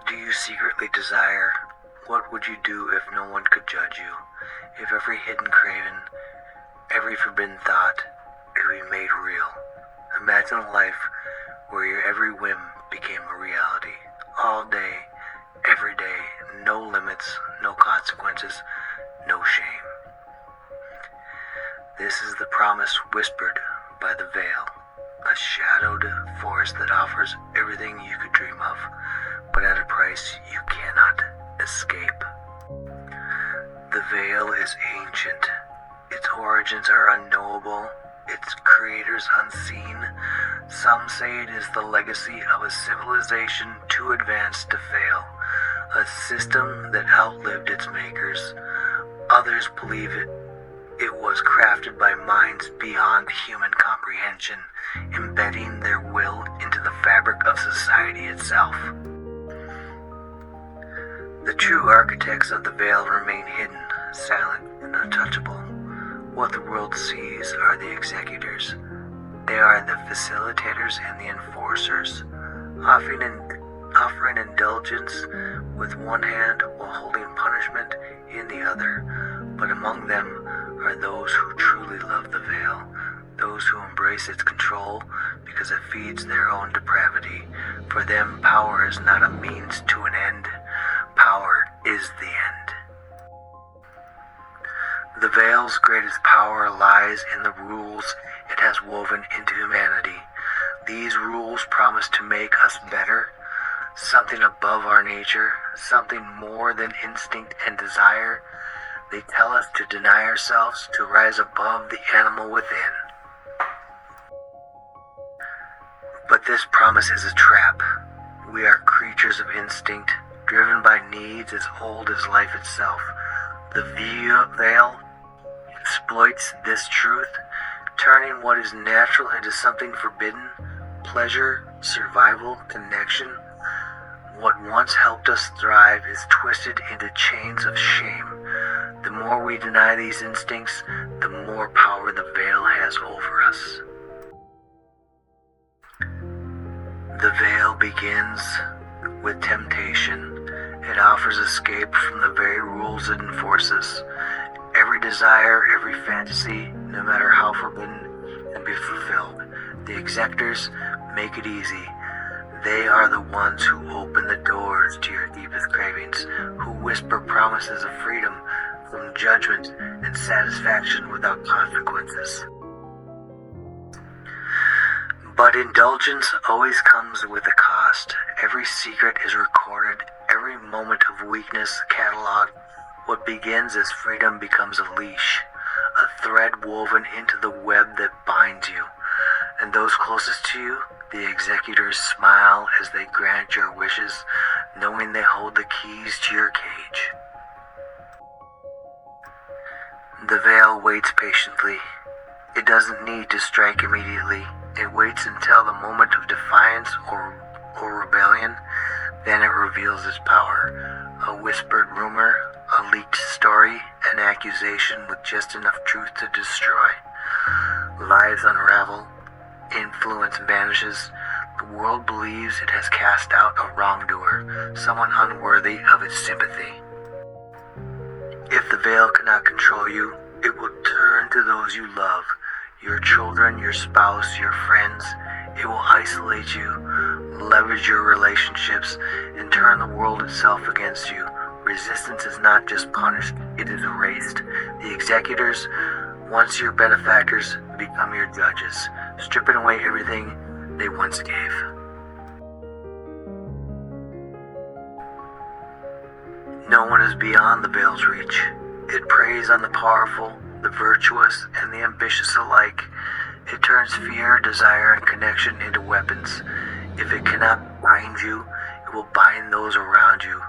do you secretly desire? What would you do if no one could judge you? If every hidden craving, every forbidden thought could be made real? Imagine a life where your every whim became a reality. All day, every day, no limits, no consequences, no shame. This is the promise whispered by the veil, a shadowed forest that offers everything you could dream of, but at a price you cannot escape. The veil is ancient. Its origins are unknowable, its creators unseen. Some say it is the legacy of a civilization too advanced to fail, a system that outlived its makers. Others believe it was crafted by minds beyond human comprehension, embedding their will into the fabric of society itself. The true architects of the veil remain hidden, silent, and untouchable. What the world sees are the executors. They are the facilitators and the enforcers, offering indulgence with one hand while holding punishment in the other. But among them are those who truly love the veil, those who embrace its control because it feeds their own depravity. For them, power is not a means to an end. Power is the end. The veil's greatest power lies in the rules it has woven into humanity. These rules promise to make us better, something above our nature, something more than instinct and desire. They tell us to deny ourselves, to rise above the animal within. But this promise is a trap. We are creatures of instinct, driven by needs as old as life itself. The veil exploits this truth, turning what is natural into something forbidden. Pleasure, survival, connection. What once helped us thrive is twisted into chains of shame. The more we deny these instincts, the more power the veil has over us. The veil begins with temptation. It offers escape from the very rules it enforces. Every desire, every fantasy, no matter how forbidden, can be fulfilled. The executors make it easy. They are the ones who open the doors to your deepest cravings, who whisper promises of freedom from judgment and satisfaction without consequences. But indulgence always comes with a cost. Every secret is recorded, every moment of weakness cataloged. What begins as freedom becomes a leash, a thread woven into the web that binds you. And those closest to you, the executors, smile as they grant your wishes, knowing they hold the keys to your cage. The veil waits patiently. It doesn't need to strike immediately. It waits until the moment of defiance or rebellion. Then it reveals its power. A whispered rumor, a leaked story, an accusation with just enough truth to destroy. Lives unravel, influence vanishes. The world believes it has cast out a wrongdoer, someone unworthy of its sympathy. If the veil cannot control you, it will turn to those you love, your children, your spouse, your friends. It will isolate you, leverage your relationships, and turn the world itself against you. Resistance is not just punished, it is erased. The executors, once your benefactors, become your judges, stripping away everything they once gave. No one is beyond the veil's reach. It preys on the powerful, the virtuous, and the ambitious alike. It turns fear, desire, and connection into weapons. If it cannot bind you, it will bind those around you.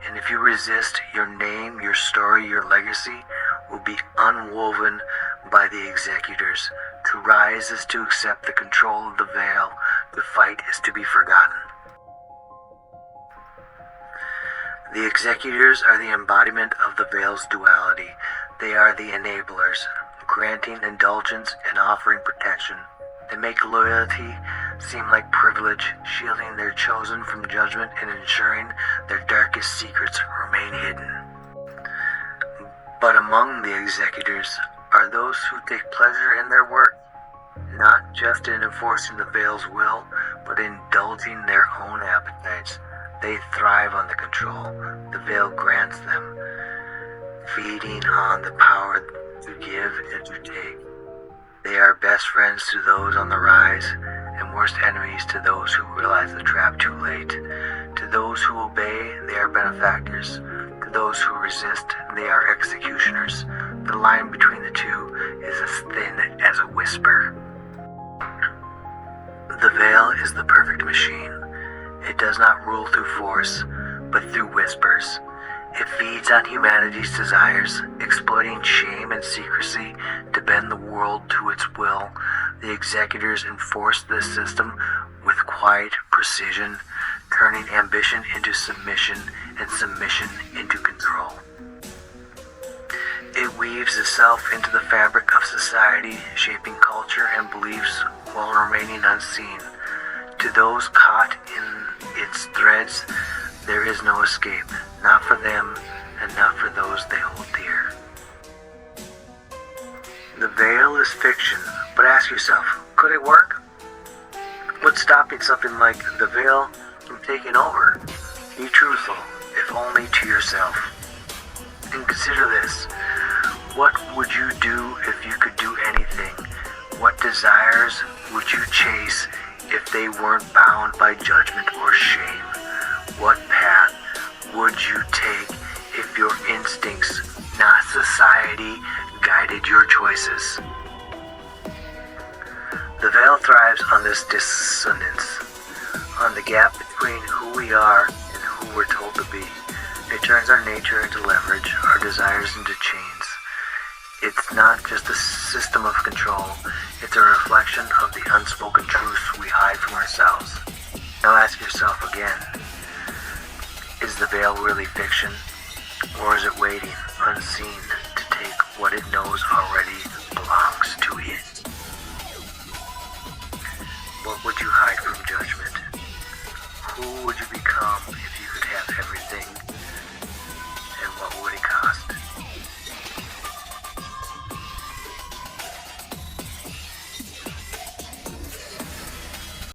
And if you resist, your name, your story, your legacy will be unwoven by the executors. To rise is to accept the control of the veil. To fight is to be forgotten. The executors are the embodiment of the veil's duality. They are the enablers, granting indulgence and offering protection. They make loyalty seem like privilege, shielding their chosen from judgment and ensuring their darkest secrets remain hidden. But among the executors are those who take pleasure in their work, not just in enforcing the veil's will, but in indulging their own appetites. They thrive on the control the veil grants them, feeding on the power to give and to take. They are best friends to those on the rise, and worst enemies to those who realize the trap too late. To those who obey, they are benefactors. To those who resist, they are executioners. The line between the two is as thin as a whisper. The veil is the perfect machine. It does not rule through force, but through whispers. It feeds on humanity's desires, exploiting shame and secrecy to bend the world to its will. The executors enforce this system with quiet precision, turning ambition into submission and submission into control. It weaves itself into the fabric of society, shaping culture and beliefs while remaining unseen. To those caught in its threads, there is no escape, not for them and not for those they hold dear. The veil is fiction, but ask yourself, could it work? What's stopping something like the veil from taking over? Be truthful, if only to yourself. And consider this. What would you do if you could do anything? What desires would you chase if they weren't bound by judgment or shame? What path would you take if your instincts, not society, guided your choices? The veil thrives on this dissonance, on the gap between who we are and who we're told to be. It turns our nature into leverage, our desires into chains. It's not just a system of control, it's a reflection of the unspoken truths we hide from ourselves. Now ask yourself again, is the veil really fiction, or is it waiting, unseen, to take what it knows already